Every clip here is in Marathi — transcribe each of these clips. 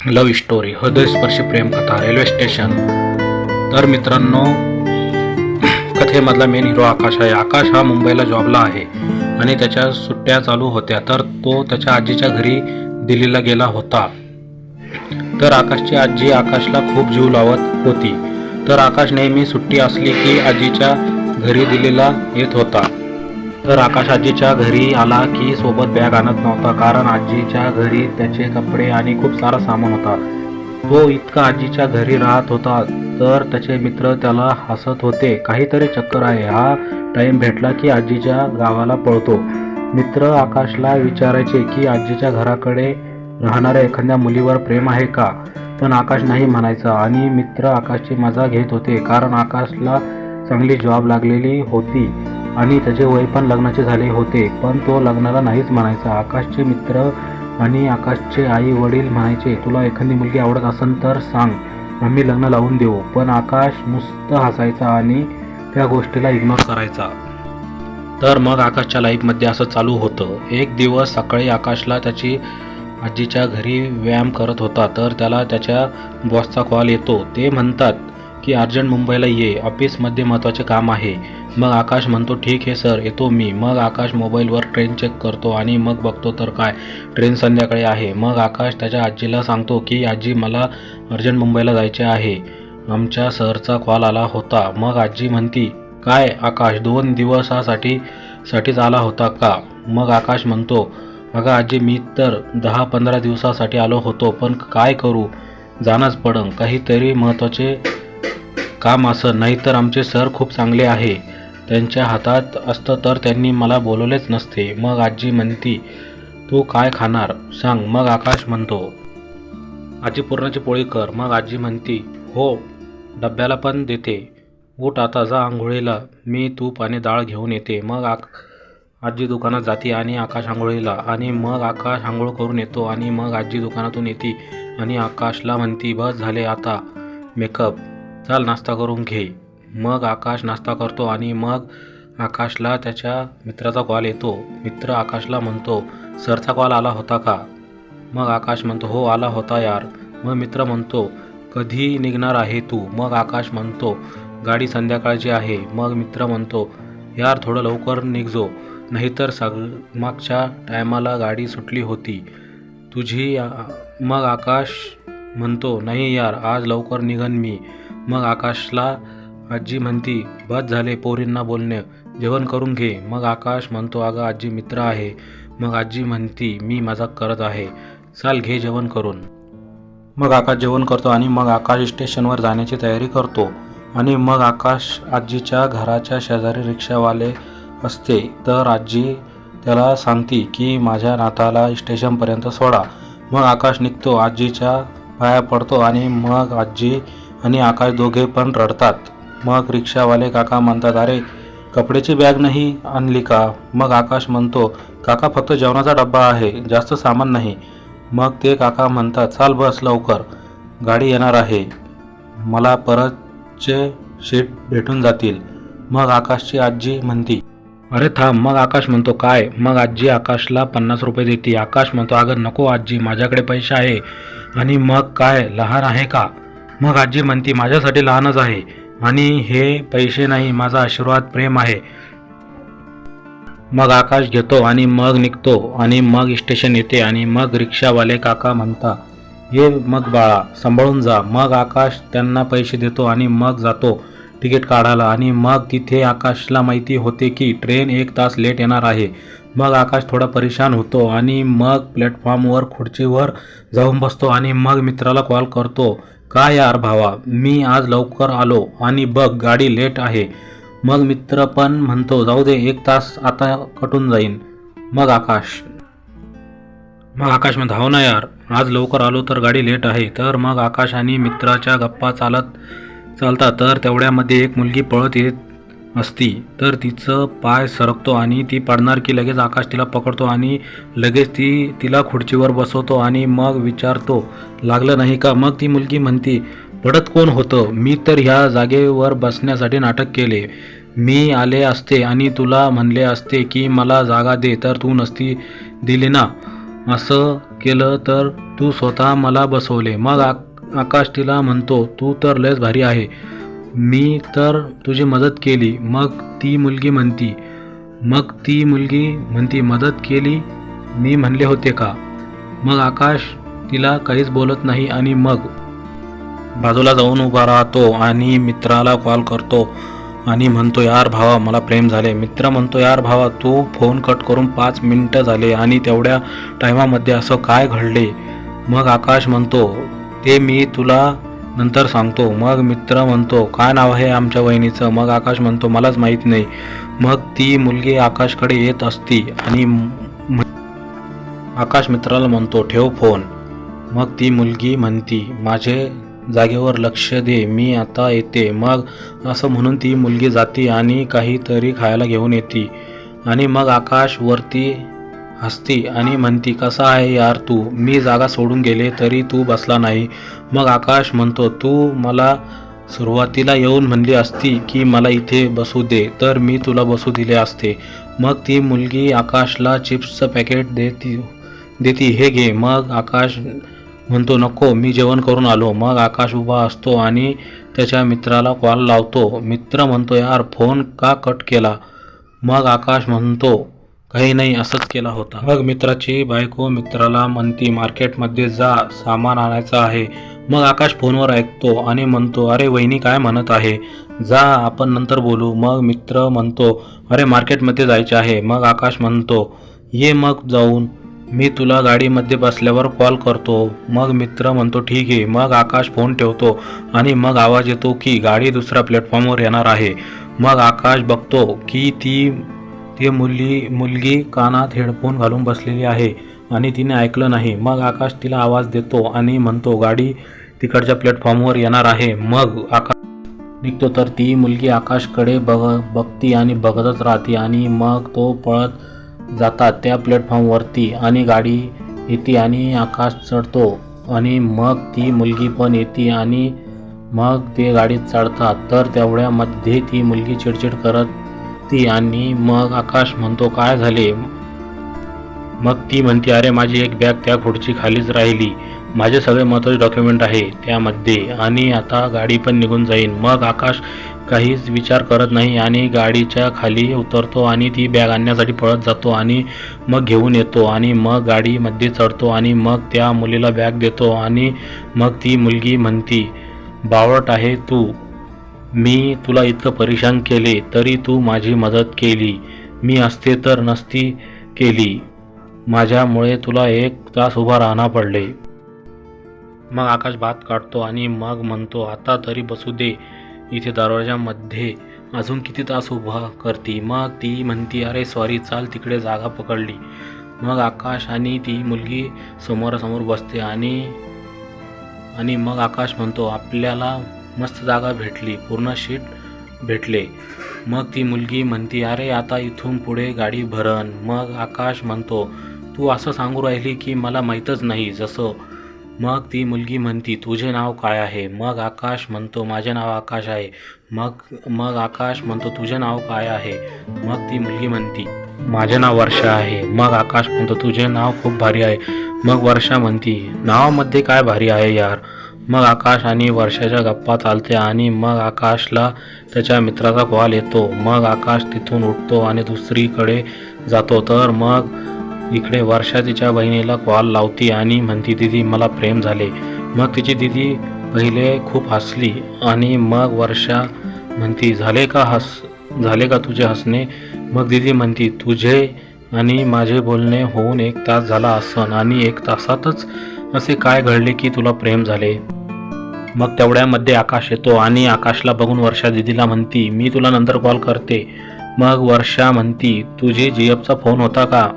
लव्ह स्टोरी, हृदयस्पर्शी प्रेमकथा, रेल्वे स्टेशन. तर मित्रांनो, कथेमधला मेन हिरो आकाश आहे. आकाश हा मुंबईला जॉबला आहे आणि त्याच्या सुट्ट्या चालू होत्या. तर तो त्याच्या आजीच्या घरी दिल्लीला गेला होता. तर आकाशची आजी आकाशला खूप जीव लावत होती. तर आकाश नेहमी सुट्टी असली की आजीच्या घरी दिल्लीला येत होता. तर आकाश आजीच्या घरी आला की सोबत बॅग आणत नव्हता, कारण आजीच्या घरी त्याचे कपडे आणि खूप सारा सामान होता. तो इतका आजीच्या घरी राहत होता तर त्याचे मित्र त्याला हसत होते. काहीतरी चक्कर आहे, हा टाइम भेटला की आजीच्या गावाला पळतो. मित्र आकाशला विचारायचे की आजीच्या घराकडे राहणाऱ्या एखाद्या मुलीवर प्रेम आहे का, पण आकाश नाही म्हणायचा. आणि मित्र आकाशची मजा घेत होते, कारण आकाशला चांगली जॉब लागलेली होती आणि त्याचे वय पण लग्नाचे झाले होते, पण तो लग्नाला नाहीच म्हणायचा. आकाशचे मित्र आणि आकाशचे आई वडील म्हणायचे, तुला एखादी मुलगी आवडत असेल तर सांग, आम्ही लग्न लावून देऊ. पण आकाश नुसतं हसायचा आणि त्या गोष्टीला इग्नोर करायचा. तर मग आकाशच्या लाईफमध्ये असं चालू होतं. एक दिवस सकाळी आकाशला त्याची आजीच्या घरी व्यायाम करत होता. तर त्याला त्याच्या बॉसचा कॉल येतो. ते म्हणतात की अर्जंट मुंबईला ये, ऑफिसमध्ये महत्त्वाचे काम आहे. मग आकाश म्हणतो, ठीक आहे सर, येतो मी. मग आकाश मोबाईलवर ट्रेन चेक करतो आणि मग बघतो तर काय, ट्रेन संध्याकाळी आहे. मग आकाश त्याच्या आजीला सांगतो की आजी, मला अर्जंट मुंबईला जायचे आहे, आमच्या सरचा कॉल आला होता. मग आजी म्हणती, काय आकाश, 2 दिवसासाठीच आला होता का? मग आकाश म्हणतो, अगं आजी, मी तर 10-15 दिवसासाठी आलो होतो, पण काय करू, जाणंच पडं, काहीतरी महत्त्वाचे काम असं. नाहीतर आमचे सर खूप चांगले आहे, त्यांच्या हातात असतं तर त्यांनी मला बोलवलेच नसते. मग आजी म्हणती, तू काय खाणार सांग. मग आकाश म्हणतो, आजी पुरणाची पोळी कर. मग आजी म्हणती, हो, डब्याला पण देते, उठ आता, जा आंघोळीला, मी तूप आणि डाळ घेऊन येते. मग आजी दुकानात जाते आणि आकाश आंघोळीला. आणि मग आकाश आंघोळ करून येतो आणि मग आजी दुकानातून येते आणि आकाशला म्हणती, बस झाले आता मेकअप, चल नाश्ता करून घे. मग आकाश नाश्ता करतो आणि मग आकाशला त्याच्या मित्राचा कॉल येतो. मित्र आकाशला म्हणतो, सरचा कॉल आला होता का? मग आकाश म्हणतो, हो आला होता यार. मग मित्र म्हणतो, कधी निघणार आहे तू? मग आकाश म्हणतो, गाडी संध्याकाळची आहे. मग मित्र म्हणतो, यार थोडं लवकर निघजो, नाहीतर मागच्या टायमाला गाडी सुटली होती तुझी. मग आकाश म्हणतो, नाही यार, आज लवकर निघन मी. मग आकाशला आजी म्हणती, बस झाले पोरींना बोलणे, जेवण करून घे. मग आकाश म्हणतो, अगं आजी, मित्र आहे. मग आजी म्हणती, मी मजाक करत आहे, चाल घे जेवण करून. मग आकाश जेवण करतो आणि मग आकाश स्टेशनवर जाण्याची तयारी करतो. आणि मग आकाश आजीच्या घराच्या शेजारी रिक्षावाले असते. तर आजी त्याला सांगते की माझ्या नाताला स्टेशनपर्यंत सोडा. मग आकाश निघतो, आजीच्या पाया पडतो आणि मग आजी आणि आकाश दोघे पण रडतात. मग रिक्षावाले काका म्हणतात, अरे कपड्याची बॅग नाही आणली का? मग आकाश म्हणतो, काका फक्त जेवणाचा डब्बा आहे, जास्त सामान नाही. मग ते काका म्हणतात, चाल बस लवकर, गाडी येणार आहे, मला परतचे सीट भेटून जातील. मग आकाशची आजी म्हणती, अरे थांब. मग आकाश म्हणतो, काय? मग आजी आकाशला 50 रुपये देते. आकाश म्हणतो, अगं नको आजी, माझ्याकडे पैसे आहे. आणि मग काय, लहान आहे का? मग आजी म्हणती, माझ्यासाठी लहानच आहे आणि हे पैसे नाही, माझा आशीर्वाद, प्रेम आहे. मग आकाश घेतो आणि मग निघतो आणि मग स्टेशन येते आणि मग रिक्षावाले काका म्हणता, ये मग बाळा, सांभाळून जा. मग आकाश त्यांना पैसे देतो आणि मग जातो तिकीट काढायला. आणि मग तिथे आकाशला माहिती होते की ट्रेन 1 तास लेट येणार आहे. मग आकाश थोडा परेशान होतो आणि मग प्लॅटफॉर्मवर खुर्चीवर जाऊन बसतो आणि मग मित्राला कॉल करतो, काय यार भावा, मी आज लवकर आलो आणि बघ गाडी लेट आहे. मग मित्र पण म्हणतो, जाऊ दे, 1 तास आता कटून जाईन. मग आकाश म्हणतो, हो ना यार, आज लवकर आलो तर गाडी लेट आहे. तर मग आकाश आणि मित्राच्या गप्पा चालतात. तर तेवढ्यामध्ये एक मुलगी पळत येत असती. तर तिचं पाय सरकतो आणि ती पडणार की लगेच आकाश तिला पकडतो आणि लगेच तिला खुर्चीवर बसवतो आणि मग विचारतो, लागलं नाही का? मग ती मुलगी म्हणती, पडत कोण होतं? मी तर ह्या जागेवर बसण्यासाठी नाटक केले. मी आले असते आणि तुला म्हणले असते की मला जागा दे, तर तू नसती दिली ना. असं केलं तर तू स्वतः मला बसवले. मग आकाश तिला म्हणतो, तू तर लयच भारी आहे, मी तर तुझी मदत केली. मग ती मुलगी म्हणती मदत केली मी म्हणले होते का? मग आकाश तिला काहीच बोलत नाही आणि मग बाजूला जाऊन उभा राहतो आणि मित्राला कॉल करतो आणि म्हणतो, यार भावा मला प्रेम झाले. मित्र म्हणतो, यार भावा तू फोन कट करून 5 मिनिटं झाले आणि तेवढ्या टायमामध्ये असं काय घडले? मग आकाश म्हणतो, ते मी तुला नंतर सांगतो. मग मित्र म्हणतो, काय नाव आहे आमच्या वहिनीचं? मग आकाश म्हणतो, मलाच माहीत नाही. मग ती मुलगी आकाशकडे येत असती आणि आकाश मित्राला म्हणतो, ठेव फोन. मग ती मुलगी म्हणती, माझे जागेवर लक्ष दे, मी आता येते. मग असं म्हणून ती मुलगी जाते आणि काहीतरी खायला घेऊन येते आणि मग आकाश वरती हसती आणि म्हणती, कसा आहे यार तू? मी जागा सोडून गेले तरी तू बसला नाही. मग आकाश म्हणतो, तू मला सुरुवातीला येऊन म्हणली असती की मला इथे बसू दे तर मी तुला बसू दिले असते. मग ती मुलगी आकाशला चिप्सचं पॅकेट देती, हे घे. मग आकाश म्हणतो, नको मी जेवण करून आलो. मग आकाश उभा असतो आणि त्याच्या मित्राला कॉल लावतो. मित्र म्हणतो, यार फोन का कट केला? मग आकाश म्हणतो, काही नाही, असंच केला होता. मग मित्राची बायको मित्राला म्हणती, मार्केटमध्ये जा, सामान आणायचं आहे. मग आकाश फोनवर ऐकतो आणि म्हणतो, अरे वहिनी काय म्हणत आहे? जा, आपण नंतर बोलू. मग मित्र म्हणतो, अरे मार्केटमध्ये जायचे आहे. मग आकाश म्हणतो, ये मग जाऊन, मी तुला गाडीमध्ये बसल्यावर कॉल करतो. मग मित्र म्हणतो, ठीक आहे. मग आकाश फोन ठेवतो आणि मग आवाज येतो की गाडी दुसऱ्या प्लॅटफॉर्मवर येणार आहे. मग आकाश बघतो की ती मुलगी कानात हेडफोन घालून बसलेली आहे आणि तिने ऐकलं नाही. मग आकाश तिला आवाज देतो आणि म्हणतो, गाडी तिकडच्या प्लॅटफॉर्मवर येणार आहे. मग आकाश निघतो तर ती मुलगी आकाशकडे बघती आणि बघतच राहते आणि मग तो पळत जातात त्या प्लॅटफॉर्मवरती आणि गाडी येते आणि आकाश चढतो आणि मग ती मुलगी पण येते आणि मग ते गाडीत चढतात. तर तेवढ्यामध्ये ती मुलगी चिडचिड करते आणि मग आकाश म्हणतो, काय झाले? मग ती म्हणते, अरे माझी एक बॅग त्या खुर्ची खालीच राहिली, माझे सगळे महत्त्वाचे डॉक्युमेंट आहे त्यामध्ये आणि आता गाडी पण निघून जाईल. मग आकाश काहीच विचार करत नाही आणि गाडीच्या खाली उतरतो आणि ती बॅग आणण्यासाठी पळत जातो आणि मग घेऊन येतो आणि मग गाडीमध्ये चढतो आणि मग त्या मुलीला बॅग देतो आणि मग ती मुलगी म्हणती, बावळट आहे तू, मी तुला इतकं परेशान केले तरी तू माझी मदत केली, मी असते तर नसती केली, माझ्यामुळे तुला 1 तास उभा राहणं पडले. मग आकाश भात काढतो आणि मग म्हणतो, आता तरी बसू दे इथे दरवाजामध्ये, अजून किती तास उभा करती? मग ती म्हणती, अरे सॉरी, चाल तिकडे जागा पकडली. मग आकाश आणि ती मुलगी समोरासमोर बसते आणि मग आकाश म्हणतो, आपल्याला मस्त जागा भेटली, पूर्ण शीट भेटले. मग ती मुलगी म्हणती, अरे आता इथून पुढे गाडी भरण. मग आकाश म्हणतो, तू असं सांगू राहिली की मला माहीतच नाही जसं. मग ती मुलगी म्हणती, तुझे नाव काय आहे? मग आकाश म्हणतो, माझे नाव आकाश आहे. मग आकाश म्हणतो, तुझे नाव काय आहे? मग ती मुलगी म्हणती, माझे नाव वर्षा आहे. मग आकाश म्हणतो, तुझे नाव खूप भारी आहे. मग वर्षा म्हणती, नावामध्ये काय भारी आहे यार? मग आकाश आणि वर्षाच्या गप्पा चालते आणि मग आकाशला त्याच्या मित्राचा कॉल येतो. मग आकाश तिथून उठतो आणि दुसरीकडे जातो. तर मग इकडे वर्षा तिच्या बहिणीला कॉल लावती आणि म्हणती, दीदी मला प्रेम झाले. मग तिची दीदी पहिले खूप हसली आणि मग वर्षा म्हणती, झाले का तुझे हसणे? मग दीदी म्हणती, तुझे आणि माझे बोलणे होऊन 1 तास झाला असन आणि 1 तासातच असे काय घडले की तुला प्रेम झाले? मग तेवढ्यामध्ये आकाश येतो आणि आकाशला बघून वर्षा दीदीला म्हणती, मी तुला नंतर कॉल करते. मग वर्षा म्हणती, तुझी जीएफचा फोन होता का?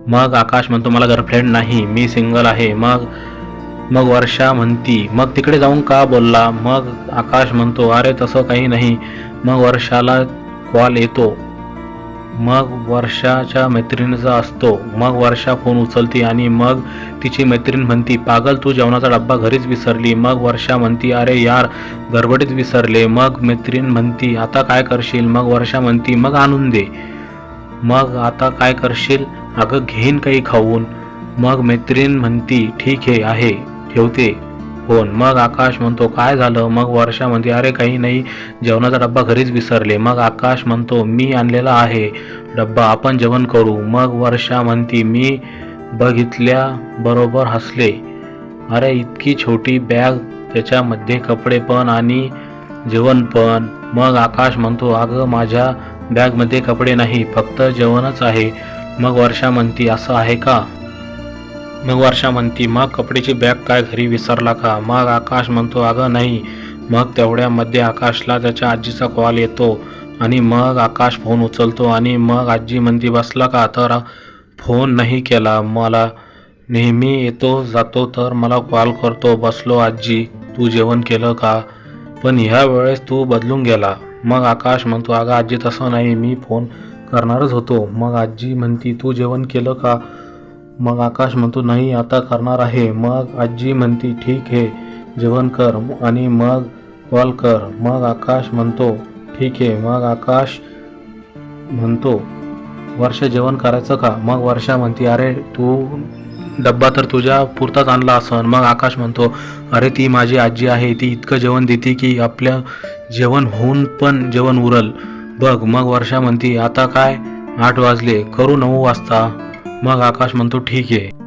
मग आकाश म्हणतो, मला गर्लफ्रेंड नाही, मी सिंगल आहे. मग वर्षा म्हणती, मग तिकडे जाऊन का बोलला? मग आकाश म्हणतो, अरे तसं काही नाही. मग वर्षाला कॉल येतो. मग वर्षाच्या मैत्रिणीचा असतो. मग वर्षा फोन उचलती आणि मग तिची मैत्रीण म्हणती, पागल तू जेवणाचा डब्बा घरीच विसरली. मग वर्षा म्हणती, अरे यार गडबडीत विसरले. मग मैत्रीण म्हणती, आता काय करशील? मग वर्षा म्हणती, मग आणून दे. मग आता काय करशील? अगं घेईन काही खाऊन. मग मैत्रीण म्हणती ठीक आहे ठेवते फोन. मग आकाश म्हणतो काय झालं. मग वर्षा म्हणते अरे काही नाही, जेवणाचा डब्बा घरीच विसरले. मग आकाश म्हणतो मी आणलेला आहे डब्बा, आपण जेवण करू. मग वर्षा म्हणती मी बघितल्या बरोबर हसले. अरे इतकी छोटी बॅग, त्याच्यामध्ये कपडे पण आणि जेवण पण. मग आकाश म्हणतो अगं माझ्या बॅगमध्ये कपडे नाही, फक्त जेवणच आहे. मग वर्षा म्हणती असं आहे का. मग वर्षा म्हणती मग कपड्याची बॅग काय घरी विसरला का. मग आकाश म्हणतो अगं नाही. मग तेवढ्यामध्ये आकाशला त्याच्या आजीचा कॉल येतो आणि मग आकाश फोन उचलतो आणि मग आजी म्हणती बसला का. तर फोन नाही केला, मला नेहमी येतो जातो तर मला कॉल करतो. बसलो आजी, तू जेवण केलं का. पण ह्या वेळेस तू बदलून गेला. मग आकाश म्हणतो अगं आजी तसं नाही, मी फोन करणारच होतो. मग आजी म्हणती तू जेवण केलं का. मग आकाश म्हणतो नाही आता करणार आहे. मग आजी म्हणती ठीक आहे जेवण कर आणि मग कॉल कर. मग आकाश म्हणतो ठीक आहे. मग आकाश म्हणतो वर्षा जेवण करायचं का. मग वर्षा म्हणती अरे तू डब्बा तर तुझ्या पुरताच आणला असन. मग आकाश म्हणतो अरे ती माझी आजी आहे, ती इतकं जेवण देते की आपल्या जेवण होऊन पण जेवण उरल बघ. मग वर्षा म्हणती आता काय 8 वाजले, करू 9 वाजता. मग आकाश म्हणतो ठीक आहे.